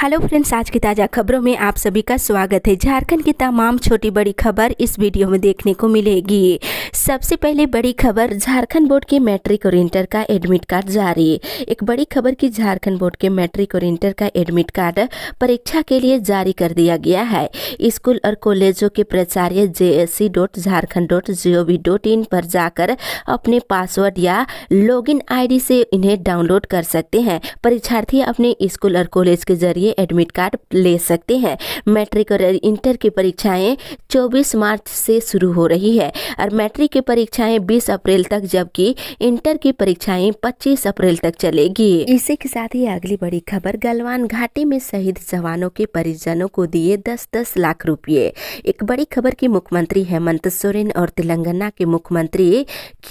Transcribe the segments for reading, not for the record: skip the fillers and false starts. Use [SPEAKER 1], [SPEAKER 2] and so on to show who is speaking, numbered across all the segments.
[SPEAKER 1] Hello friends, आज की ताज़ा खबरों में आप सभी का स्वागत है। झारखंड की तमाम छोटी बड़ी खबर इस वीडियो में देखने को मिलेगी। सबसे पहले बड़ी खबर, झारखंड बोर्ड के मैट्रिक और इंटर का एडमिट कार्ड जारी। एक बड़ी खबर की झारखंड बोर्ड के मैट्रिक और इंटर का एडमिट कार्ड परीक्षा के लिए जारी कर दिया गया है। स्कूल और कॉलेजों के प्राचार्य jsc.jharkhand.gov.in पर जाकर अपने पासवर्ड या लॉगिन आईडी से इन्हें डाउनलोड कर सकते हैं। परीक्षार्थी अपने स्कूल और कॉलेज के जरिए एडमिट कार्ड ले सकते हैं। मैट्रिक और इंटर की परीक्षाएं 24 मार्च से शुरू हो रही है और मैट्रिक की परीक्षाएं 20 अप्रैल तक, जबकि इंटर की परीक्षाएं 25 अप्रैल तक चलेगी। इसी के साथ ही अगली बड़ी खबर, गलवान घाटी में शहीद जवानों के परिजनों को दिए 10-10 लाख रुपये। एक बड़ी खबर की मुख्यमंत्री हेमंत सोरेन और तेलंगाना के मुख्यमंत्री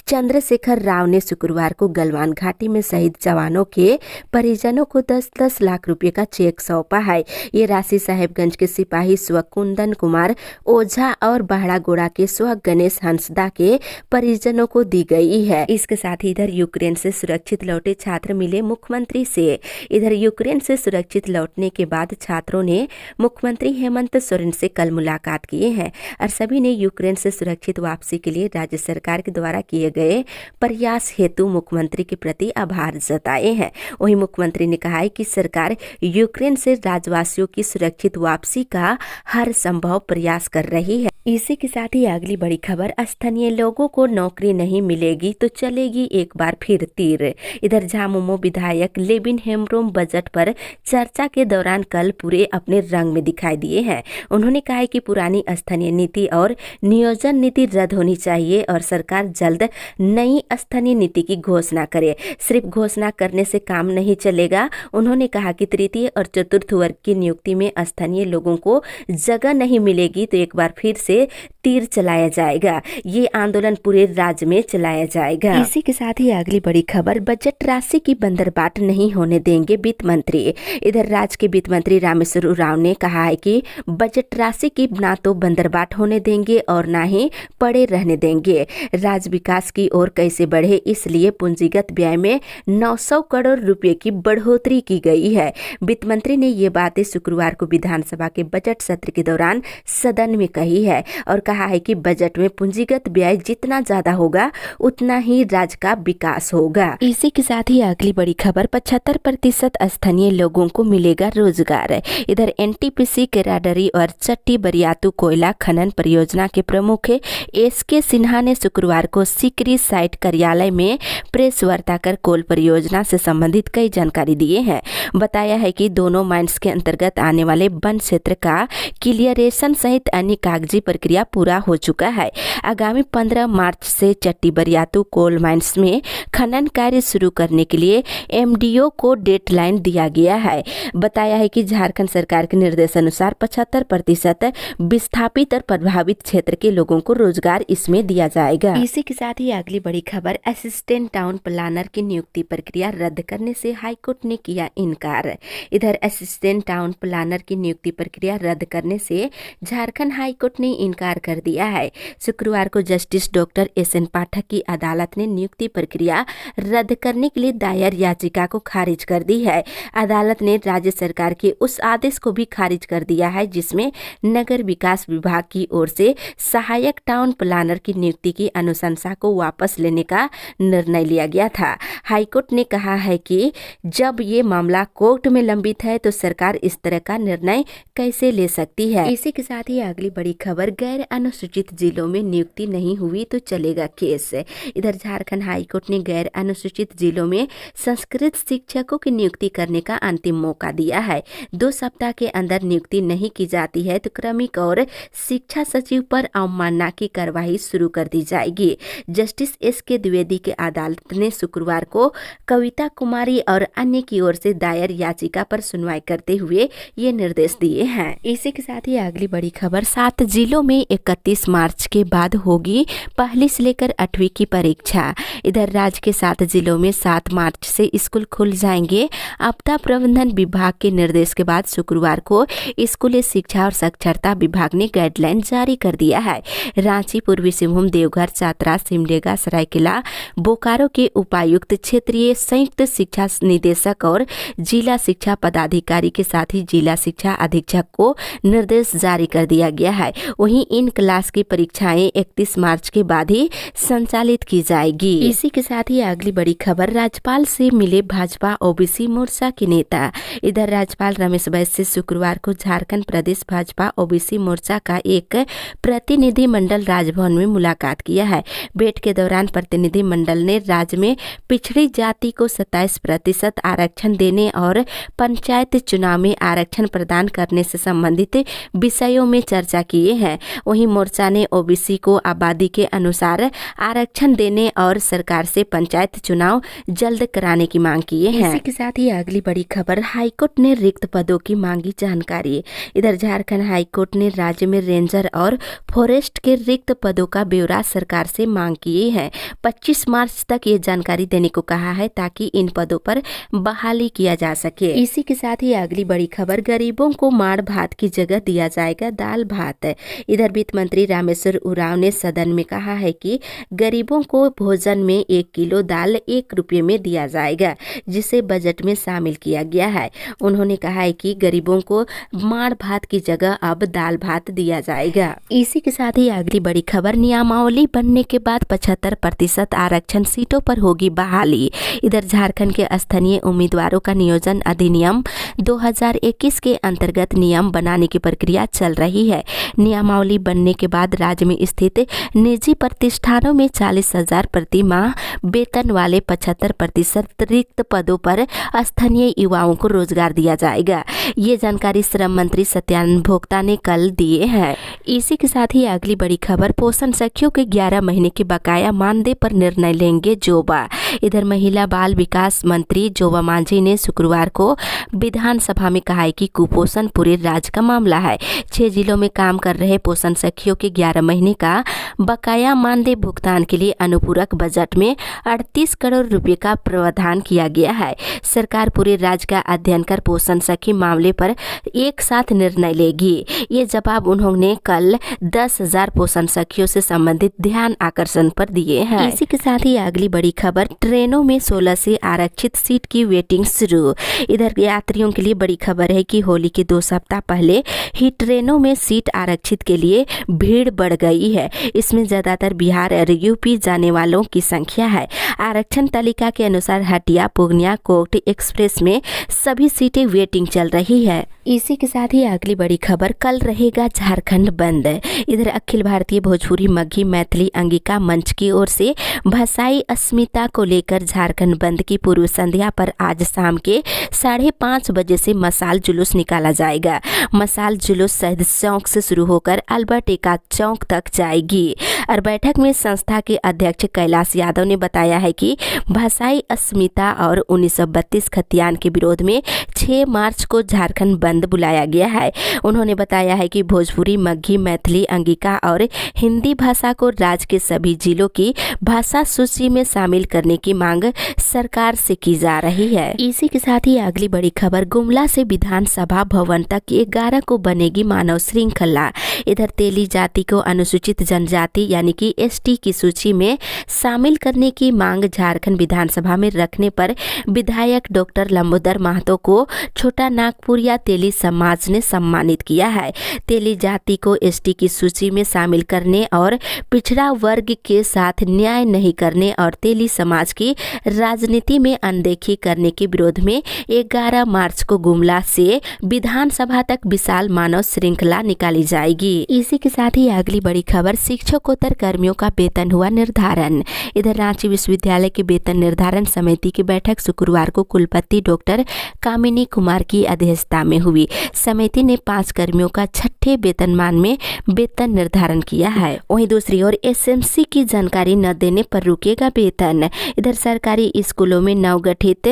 [SPEAKER 1] चंद्रशेखर राव ने शुक्रवार को गलवान घाटी में शहीद जवानों के परिजनों को 10-10 लाख रुपए का चेक सौंपा है। ये राशि साहेबगंज के सिपाही स्व कुंदन कुमार ओझा और बाहड़ागोड़ा के स्व गणेश हंसदा के परिजनों को दी गई है। इसके साथ ही इधर यूक्रेन से सुरक्षित लौटे छात्र मिले मुख्यमंत्री से। इधर यूक्रेन से सुरक्षित लौटने के बाद छात्रों ने मुख्यमंत्री हेमंत सोरेन से कल मुलाकात किए हैं और सभी ने यूक्रेन से सुरक्षित वापसी के लिए राज्य सरकार के द्वारा किए गए प्रयास हेतु मुख्यमंत्री के प्रति आभार जताए हैं। वहीं मुख्यमंत्री ने कहा है कि सरकार यूक्रेन से राज्यवासियों की सुरक्षित वापसी का हर संभव प्रयास कर रही है। इसी के साथ ही अगली बड़ी खबर, स्थानीय लोगों को नौकरी नहीं मिलेगी तो चलेगी एक बार फिर तीर। इधर झामुमो विधायक लेविन हेम्ब्रोम बजट पर चर्चा के दौरान कल पूरे अपने रंग में दिखाई दिए हैं। उन्होंने कहा है कि पुरानी स्थानीय नीति और नियोजन नीति रद्द होनी चाहिए और सरकार जल्द नई स्थानीय नीति की घोषणा करे। सिर्फ घोषणा करने से काम नहीं चलेगा। उन्होंने कहा कि तृतीय और चतुर्थ वर्ग की नियुक्ति में स्थानीय लोगों को जगह नहीं मिलेगी तो एक बार फिर से तीर चलाया जाएगा। ये आंदोलन पूरे राज्य में चलाया जाएगा। इसी के साथ ही अगली बड़ी खबर, बजट राशि की बंदरबाट नहीं होने देंगे वित्त मंत्री। इधर राज्य के वित्त मंत्री रामेश्वर उरांव ने कहा है कि बजट राशि की ना तो बंदरबाट होने देंगे और ना ही पड़े रहने देंगे। राज्य विकास की ओर कैसे बढ़े, इसलिए पूंजीगत व्यय में 900 करोड़ रुपए की बढ़ोतरी की गई है। वित्त मंत्री ने ये बातें शुक्रवार को विधानसभा के बजट सत्र के दौरान सदन में कही है और कहा है कि बजट में पूंजीगत व्यय जितना ज्यादा होगा उतना ही राज्य का विकास होगा। इसी के साथ ही अगली बड़ी खबर, 75% स्थानीय लोगों को मिलेगा रोजगार। इधर एनटीपीसी केराडरी और चट्टी बरियातू कोयला खनन परियोजना के प्रमुख एसके सिन्हा ने शुक्रवार को सिकरी साइट कार्यालय में प्रेस वार्ता कर कोल परियोजना से संबंधित कई जानकारी दिए हैं। बताया है कि दोनों माइंस के अंतर्गत आने वाले वन क्षेत्र का क्लियरेशन सहित अन्य कागजी प्रक्रिया पूरा हो चुका है। आगामी 15 मार्च से चट्टी बरियातू कोल माइंस में खनन कार्य शुरू करने के लिए एमडीओ को डेडलाइन दिया गया है। बताया है कि झारखंड सरकार के निर्देशानुसार 75% विस्थापित और प्रभावित क्षेत्र के लोगों को रोजगार इसमें दिया जाएगा। इसी के साथ ही अगली बड़ी खबर, असिस्टेंट टाउन प्लानर की नियुक्ति प्रक्रिया रद्द करने से हाईकोर्ट ने किया इनकार। इधर असिस्टेंट टाउन प्लानर की नियुक्ति प्रक्रिया रद्द करने से झारखंड हाईकोर्ट ने इनकार कर दिया है। शुक्रवार को जस्टिस डॉक्टर एसएन पाठक की अदालत ने नियुक्ति प्रक्रिया रद्द करने के लिए दायर याचिका को खारिज कर दी है। अदालत ने राज्य सरकार के उस आदेश को भी खारिज कर दिया है जिसमें नगर विकास विभाग की ओर से सहायक टाउन प्लानर की नियुक्ति की अनुशंसा को वापस लेने का निर्णय लिया गया था। हाईकोर्ट ने कहा है कि जब ये मामला कोर्ट में लंबित है तो सरकार इस तरह का निर्णय कैसे ले सकती है। इसी के साथ ही अगली बड़ी खबर, गैर अनुसूचित जिलों में नियुक्ति नहीं हुई तो चलेगा केस। इधर झारखंड हाईकोर्ट ने गैर अनुसूचित जिलों में संस्कृत शिक्षकों की नियुक्ति करने का अंतिम मौका दिया है। 2 सप्ताह के अंदर नियुक्ति नहीं की जाती है तो क्रमिक और शिक्षा सचिव पर अवमानना की कार्रवाई शुरू कर दी जाएगी। जस्टिस एसके द्विवेदी के अदालत ने शुक्रवार को कविता कुमारी और अन्य की ओर से दायर याचिका पर सुनवाई करते हुए ये निर्देश दिए हैं। इसी के साथ ही अगली बड़ी खबर, 7 जिलों में 31 मार्च के बाद होगी पहली से लेकर 8वीं की परीक्षा। इधर राज्य के 7 जिलों में 7 मार्च से स्कूल खुल जाएंगे। आपदा प्रबंधन विभाग के निर्देश के बाद शुक्रवार को स्कूली शिक्षा और साक्षरता विभाग ने गाइडलाइन जारी कर दिया है। रांची, पूर्वी सिंहभूम, देवघर, चतरा, सिमडेगा, सरायकेला, बोकारो के उपायुक्त, क्षेत्रीय संयुक्त शिक्षा निदेशक और जिला शिक्षा पदाधिकारी के साथ ही जिला शिक्षा अधीक्षक को निर्देश जारी कर दिया गया है। वहीं इन क्लास की परीक्षाएं 31 मार्च के बाद ही संचालित की जाएगी। इसी के साथ ही अगली बड़ी खबर, राज्यपाल से मिले भाजपा ओबीसी मोर्चा के नेता। इधर राज्यपाल रमेश बैस से शुक्रवार को झारखंड प्रदेश भाजपा ओबीसी मोर्चा का एक प्रतिनिधि मंडल राजभवन में मुलाकात किया है। भेंट के दौरान प्रतिनिधि मंडल ने राज्य में पिछड़ी जाति को 27% आरक्षण देने और पंचायत चुनाव में आरक्षण प्रदान करने से संबंधित विषयों में चर्चा किए हैं। वहीं मोर्चा ने ओबीसी को आबादी के अनुसार आरक्षण देने और सरकार से पंचायत चुनाव जल्द कराने की मांग किए हैं। इसी के साथ ही अगली बड़ी खबर, हाईकोर्ट ने रिक्त पदों की मांगी जानकारी। इधर झारखंड हाईकोर्ट ने राज्य में रेंजर और फॉरेस्ट के रिक्त पदों का ब्यौरा सरकार से मांग की है। 25 मार्च तक ये जानकारी देने को कहा है ताकि इन पदों पर बहाली किया जा सके। इसी के साथ ही अगली बड़ी खबर, गरीबों को माड़ भात की जगह दिया जाएगा दाल भात। इधर वित्त मंत्री रामेश्वर उरांव ने सदन में कहा है कि गरीबों को भोजन में 1 किलो दाल 1 रुपये में दिया जाएगा, जिसे बजट में शामिल किया गया है। उन्होंने कहा है कि गरीबों को माड़ भात की जगह अब दाल भात दिया जाएगा। इसी के साथ ही अगली बड़ी खबर, नियमावली बनने के बाद 75% आरक्षण सीटों पर होगी बहाली। इधर झारखंड के स्थानीय उम्मीदवारों का नियोजन अधिनियम 2021 के अंतर्गत नियम बनाने की प्रक्रिया चल रही है। नियमावली बनने के बाद राज्य में स्थित निजी प्रतिष्ठानों में 40,000 प्रति माह वेतन वाले 75% रिक्त पदों पर स्थानीय युवाओं को रोजगार दिया जाएगा। ये जानकारी श्रम मंत्री सत्यानंद भोक्ता ने कल दिए हैं। इसी के साथ ही अगली बड़ी खबर, पोषण सखियों के 11 महीने के बकाया मानदेय पर निर्णय लेंगे जोबा। इधर महिला बाल विकास मंत्री जोबा मांझी ने शुक्रवार को विधानसभा में कहा है कि कुपोषण पूरे राज्य का मामला है। 6 जिलों में काम कर रहे पोषण सखियों के 11 महीने का बकाया मानदेय भुगतान के लिए अनुपूरक बजट में 38 करोड़ रुपए का प्रावधान किया गया है। सरकार पूरे राज्य का अध्ययन कर पोषण सखी मामले पर एक साथ निर्णय लेगी। ये जवाब उन्होंने कल 10,000 पोषण सखियों से संबंधित ध्यान आकर्षण पर दिए हैं। इसी के साथ ही अगली बड़ी खबर, ट्रेनों में 16 से आरक्षित सीट की वेटिंग शुरू। इधर यात्रियों के लिए बड़ी खबर है कि होली के 2 सप्ताह पहले ही ट्रेनों में सीट आरक्षित के लिए भीड़ बढ़ गई है। इसमें ज्यादातर बिहार और यूपी जाने वालों की संख्या है। आरक्षण तालिका के अनुसार हटिया, पूर्णिया, कोर्ट एक्सप्रेस में सभी सीटें वेटिंग चल रही है। इसी के साथ ही अगली बड़ी खबर, कल रहेगा झारखंड बंद। इधर अखिल भारतीय भोजपुरी मगही मैथिली अंगिका मंच की ओर से भाषाई अस्मिता को लेकर झारखंड बंद की पूर्व संध्या पर आज शाम के 5:30 बजे से मसाल जुलूस निकाला जाएगा। मसाल जुलूस शहीद चौक से शुरू होकर अल्बर्ट एक्का चौक तक जाएगी। और बैठक में संस्था के अध्यक्ष कैलाश यादव ने बताया है कि भाषाई अस्मिता और 1932 खतियान के विरोध में 6 मार्च को झारखंड बंद बुलाया गया है। उन्होंने बताया है कि भोजपुरी, मगही, मैथिली, अंगिका और हिंदी भाषा को राज्य के सभी जिलों की भाषा सूची में शामिल करने की मांग सरकार से की जा रही है। इसी के साथ ही अगली बड़ी खबर, गुमला से विधानसभा भवन तक 11 को बनेगी मानव श्रृंखला। इधर तेली जाति को अनुसूचित जनजाति यानी कि एसटी की सूची में शामिल करने की मांग झारखंड विधानसभा में रखने पर विधायक डॉक्टर लंबोदर महतो को छोटा नागपुरिया तेली समाज ने सम्मानित किया है। तेली जाति को एसटी की सूची में शामिल करने और पिछड़ा वर्ग के साथ न्याय नहीं करने और तेली समाज की राजनीति में अनदेखी करने के विरोध में 11 मार्च को गुमला से विधानसभा तक विशाल मानव श्रृंखला निकाली जाएगी। इसी के साथ ही अगली बड़ी खबर, शिक्षकोत्तर कर्मियों का वेतन हुआ निर्धारण। इधर रांची विश्वविद्यालय के वेतन निर्धारण समिति की बैठक शुक्रवार को कुलपति डॉक्टर कामिनी कुमार की अध्यक्षता में हुई। समिति ने 5 कर्मियों का 6ठे वेतनमान में वेतन निर्धारण किया है। वहीं दूसरी ओर एसएमसी की जानकारी न देने पर रुकेगा वेतन। इधर सरकारी स्कूलों में नवगठित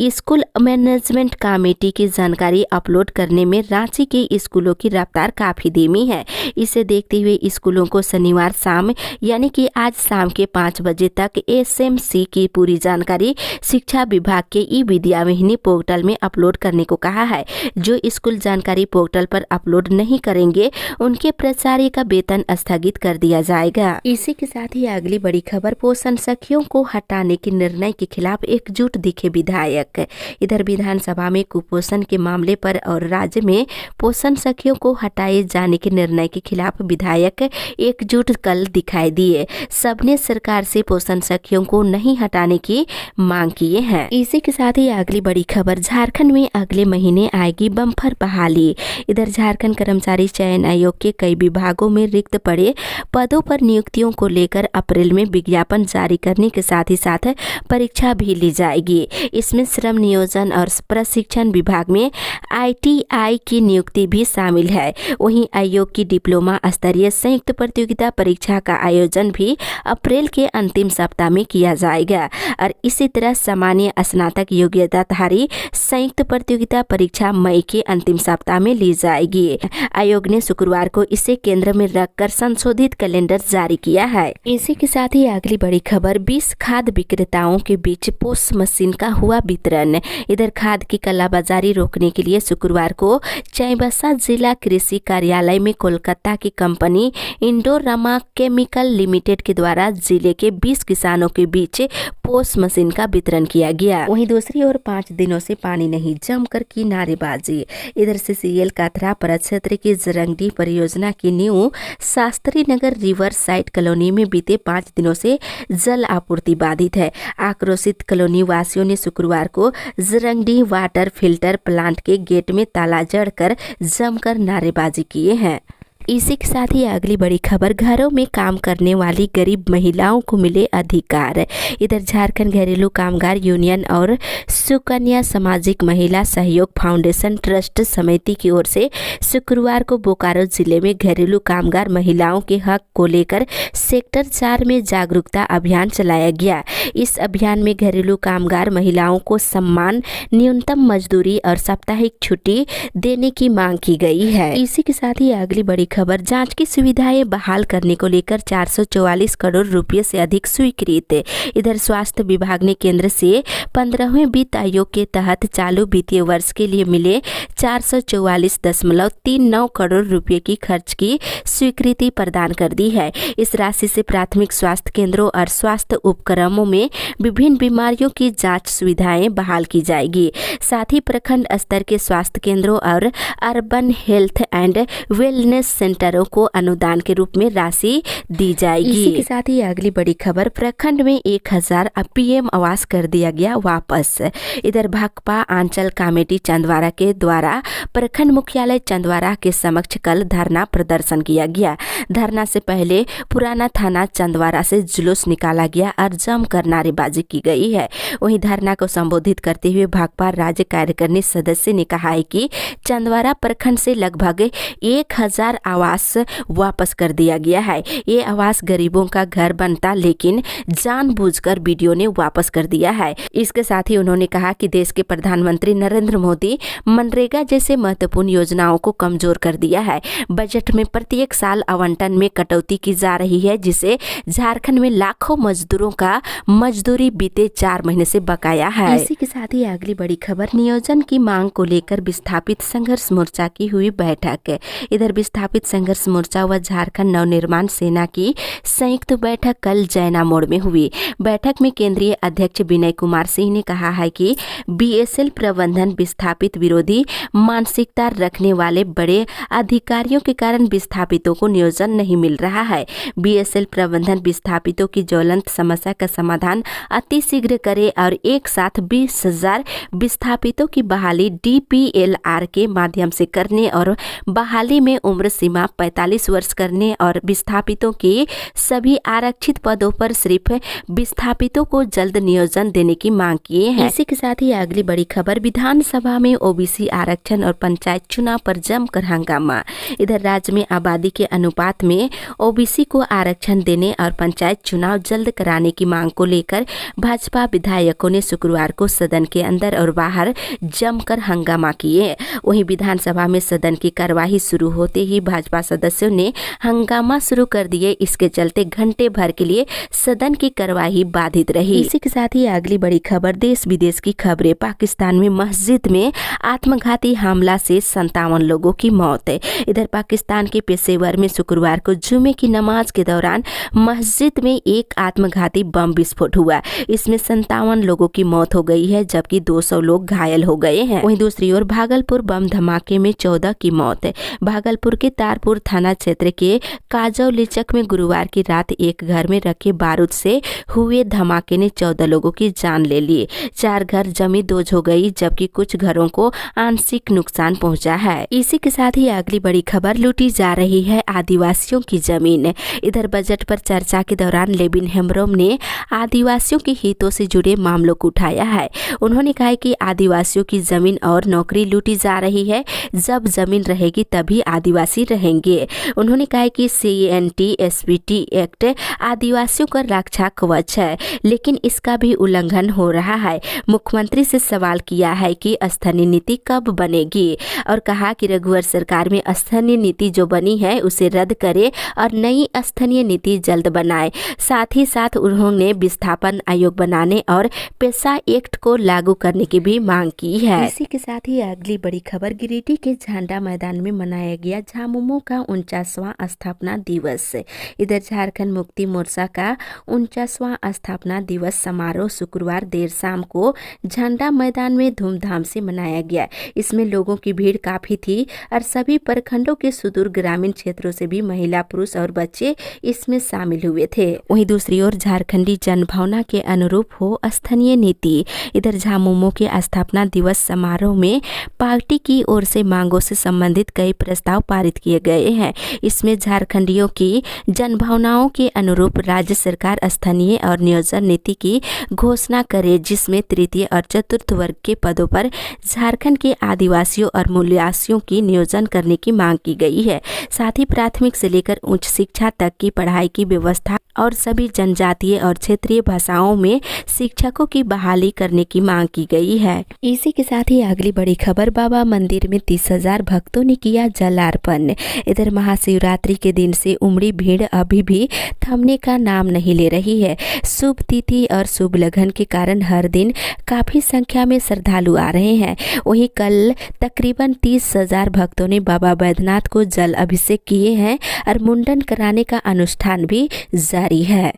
[SPEAKER 1] स्कूल मैनेजमेंट कमेटी की जानकारी अपलोड करने में रांची के स्कूलों की रफ्तार काफी धीमी है। इसे देखते हुए स्कूलों को शनिवार शाम यानी कि आज शाम के 5 बजे तक एसएमसी की पूरी जानकारी शिक्षा विभाग के ई विद्यावाहिनी पोर्टल में अपलोड करने को कहा है। जो स्कूल जानकारी पोर्टल पर अपलोड नहीं करेंगे उनके प्राचार्य का वेतन स्थगित कर दिया जाएगा। इसी के साथ ही अगली बड़ी खबर, पोषण सखियों को हटाने के निर्णय के खिलाफ एकजुट दिखे विधायक। इधर विधानसभा में कुपोषण के मामले पर और राज्य में पोषण सखियों को हटाए जाने के निर्णय के खिलाफ विधायक एकजुट कल दिखाई दिए। सबने सरकार से पोषण सखियों को नहीं हटाने की मांग किए हैं। इसी के साथ ही अगली बड़ी खबर, झारखंड में अगले महीने आएगी बम्पर बहाली। इधर झारखंड कर्मचारी चयन आयोग के कई विभागों में रिक्त पड़े पदों पर नियुक्तियों को लेकर अप्रैल में विज्ञापन जारी करने के साथ ही साथ परीक्षा भी ली जाएगी। इसमें श्रम नियोजन और प्रशिक्षण विभाग में ITI की नियुक्ति भी शामिल है। वहीं आयोग की डिप्लोमा स्तरीय संयुक्त प्रतियोगिता परीक्षा का आयोजन भी अप्रैल के अंतिम सप्ताह में किया जाएगा और इसी तरह सामान्य स्नातक योग्यताधारी संयुक्त प्रतियोगिता परीक्षा मई के अंतिम सप्ताह में ली जाएगी। आयोग ने शुक्रवार को इसे केंद्र में रखकर संशोधित कैलेंडर जारी किया है। इसी के साथ ही अगली बड़ी खबर, 20 खाद विक्रेताओं के बीच पोस मशीन का हुआ वितरण। इधर खाद की कालाबाजारी रोकने के लिए शुक्रवार को चाईबासा जिला कृषि कार्यालय में कोलकाता की कंपनी इंडोरामा केमिकल लिमिटेड के द्वारा जिले के 20 किसानों के बीच पोस मशीन का वितरण किया गया। वहीं दूसरी ओर 5 दिनों से पानी नहीं, जमकर की नारेबाजी। इधर CCL काथरा परिक्षेत्र की जरंगडी परियोजना की नींव Shastri Nagar river side colony में बीते 5 दिनों से जल आपूर्ति बाधित है। आक्रोशित कॉलोनी वासियों ने शुक्रवार को जरंगडी वाटर फिल्टर प्लांट के गेट में ताला जड़कर जमकर नारेबाजी किए हैं। इसी के साथ ही अगली बड़ी खबर, घरों में काम करने वाली गरीब महिलाओं को मिले अधिकार। इधर झारखंड घरेलू कामगार यूनियन और सुकन्या सामाजिक महिला सहयोग फाउंडेशन ट्रस्ट समिति की ओर से शुक्रवार को बोकारो जिले में घरेलू कामगार महिलाओं के हक को लेकर सेक्टर 4 में जागरूकता अभियान चलाया गया। इस अभियान में घरेलू कामगार महिलाओं को सम्मान, न्यूनतम मजदूरी और साप्ताहिक छुट्टी देने की मांग की गई है। इसी के साथ ही अगली बड़ी खबर, जांच की सुविधाएं बहाल करने को लेकर 444 करोड़ रुपए से अधिक स्वीकृत। इधर स्वास्थ्य विभाग ने केंद्र से 15वें वित्त आयोग के तहत चालू वित्तीय वर्ष के लिए मिले 444.39 करोड़ रुपए की खर्च की स्वीकृति प्रदान कर दी है। इस राशि से प्राथमिक स्वास्थ्य केंद्रों और स्वास्थ्य उपक्रमों में विभिन्न बीमारियों की जांच सुविधाएं बहाल की जाएगी। साथ ही प्रखंड स्तर के स्वास्थ्य केंद्रों और अर्बन हेल्थ एंड वेलनेस सेंटरों को अनुदान के रूप में राशि दी जाएगी। इसी के साथ ही अगली बड़ी खबर, प्रखंड में 1000 PM आवास कर दिया गया वापस। इधर भाकपा आंचल कमेटी चंदवारा के द्वारा प्रखंड मुख्यालय चंदवारा के समक्ष कल धरना प्रदर्शन किया गया। धरना से पहले पुराना थाना चंदवारा से जुलूस निकाला गया और जमकर नारेबाजी की गई है। वहीं धरना को संबोधित करते हुए भाकपा राज्य कार्यकारिणी सदस्य ने कहा है कि चंदवारा प्रखंड से लगभग 1000 आवास वापस कर दिया गया है। ये आवास गरीबों का घर बनता, लेकिन जानबूझकर बीडीओ ने वापस कर दिया है। इसके साथ ही उन्होंने कहा कि देश के प्रधानमंत्री नरेंद्र मोदी मनरेगा जैसे महत्वपूर्ण योजनाओं को कमजोर कर दिया है। बजट में प्रत्येक साल आवंटन में कटौती की जा रही है, जिससे झारखंड में लाखों मजदूरों का मजदूरी बीते 4 महीने से बकाया है। इसी के साथ ही अगली बड़ी खबर, नियोजन की मांग को लेकर विस्थापित संघर्ष मोर्चा की हुई बैठक। इधर विस्थापित संघर्ष मोर्चा व झारखंड नवनिर्माण सेना की संयुक्त बैठक कल जैना मोड़ में हुई। बैठक में केंद्रीय अध्यक्ष विनय कुमार सिंह ने कहा है कि BSL प्रबंधन विस्थापित विरोधी मानसिकता रखने वाले बड़े अधिकारियों के कारण विस्थापितों को नियोजन नहीं मिल रहा है। BSL प्रबंधन विस्थापितों की ज्वलंत समस्या का समाधान अतिशीघ्र करे और एक साथ 20,000 विस्थापितों की बहाली DPLR के माध्यम से करने और बहाली में उम्र सीमा 45 वर्ष करने और विस्थापितों के सभी आरक्षित पदों पर सिर्फ विस्थापितों को जल्द नियोजन देने की मांग किए हैं। इसी के साथ ही अगली बड़ी खबर, विधानसभा में OBC आरक्षण और पंचायत चुनाव पर जमकर हंगामा। इधर राज्य में आबादी के अनुपात में OBC को आरक्षण देने और पंचायत चुनाव जल्द कराने की मांग को लेकर भाजपा विधायकों ने शुक्रवार को सदन के अंदर और बाहर जमकर हंगामा किए। वहीं विधानसभा में सदन की कार्यवाही शुरू होते ही भाजपा भाजपा सदस्यों ने हंगामा शुरू कर दिए। इसके चलते घंटे भर के लिए सदन की कार्यवाही बाधित रही। इसी के साथ ही अगली बड़ी खबर, देश विदेश की खबरें। पाकिस्तान में मस्जिद में आत्मघाती हमला से 57 लोगों की मौत है। इधर पाकिस्तान के पेशेवर में शुक्रवार को जुमे की नमाज के दौरान मस्जिद में एक आत्मघाती बम विस्फोट हुआ। इसमें 57 लोगों की मौत हो गई है, जबकि 200 लोग घायल हो गए हैं। वहीं दूसरी ओर भागलपुर बम धमाके में 14 की मौत है। भागलपुर के तारपुर थाना क्षेत्र के काजौलीचक में गुरुवार की रात एक घर में रखे बारूद से हुए धमाके ने 14 लोगों की जान ले ली। 4 घर जमी दोज हो गई, जबकि कुछ घरों को आंशिक नुकसान पहुंचा है। इसी के साथ ही अगली बड़ी खबर, लूटी जा रही है आदिवासियों की जमीन। इधर बजट पर चर्चा के दौरान लेविन हेम्ब्रोम ने आदिवासियों के हितों से जुड़े मामलों को उठाया है। उन्होंने कहा कि आदिवासियों की जमीन और नौकरी लूटी जा रही है। जब जमीन रहेगी तभी आदिवासी रहेंगे। उन्होंने कहा कि CNT-SPT एक्ट आदिवासियों का रक्षा कवच है, लेकिन इसका भी उल्लंघन हो रहा है। मुख्यमंत्री से सवाल किया है कि स्थानीय नीति कब बनेगी और कहा कि रघुवर सरकार में स्थानीय नीति जो बनी है उसे रद्द करे और नई स्थानीय नीति जल्द बनाए। साथ ही साथ उन्होंने विस्थापन आयोग बनाने और पेशा एक्ट को लागू करने की भी मांग की है। इसी के साथ ही अगली बड़ी खबर, गिरिडीह के झंडा मैदान में मनाया गया झामुमो का 49वां स्थापना दिवस। इधर झारखंड मुक्ति मोर्चा का 49वां स्थापना दिवस समारोह शुक्रवार देर शाम को झंडा मैदान में धूमधाम से मनाया गया। इसमें लोगों की भीड़ काफी थी और सभी प्रखंडों के सुदूर ग्रामीण क्षेत्रों से भी महिला, पुरुष और बच्चे इसमें शामिल हुए थे। वहीं दूसरी ओर झारखंडी जनभावना के अनुरूप हो स्थानीय नीति। इधर झामुमो के स्थापना दिवस समारोह में पार्टी की ओर से मांगों से संबंधित कई प्रस्ताव पारित किए गए हैं। इसमें झारखंडियों की जनभावनाओं के अनुरूप राज्य सरकार स्थानीय और नियोजन नीति की घोषणा करे, जिसमें तृतीय और चतुर्थ वर्ग के पदों पर झारखंड के आदिवासियों और मूल्यासियों की नियोजन करने की मांग की गई है। साथ ही प्राथमिक से लेकर उच्च शिक्षा तक की पढ़ाई की व्यवस्था और सभी जनजातीय और क्षेत्रीय भाषाओं में शिक्षकों की बहाली करने की मांग की गई है। इसी के साथ ही अगली बड़ी खबर, बाबा मंदिर में 30,000 भक्तों ने किया जलार्पण। इधर महाशिवरात्रि के दिन से उमड़ी भीड़ अभी भी थमने का नाम नहीं ले रही है। शुभ तिथि और शुभ लगन के कारण हर दिन काफी संख्या में श्रद्धालु आ रहे हैं। वहीं कल तकरीबन 30,000 भक्तों ने बाबा बैद्यनाथ को जल अभिषेक किए हैं और मुंडन कराने का अनुष्ठान भी जारी है।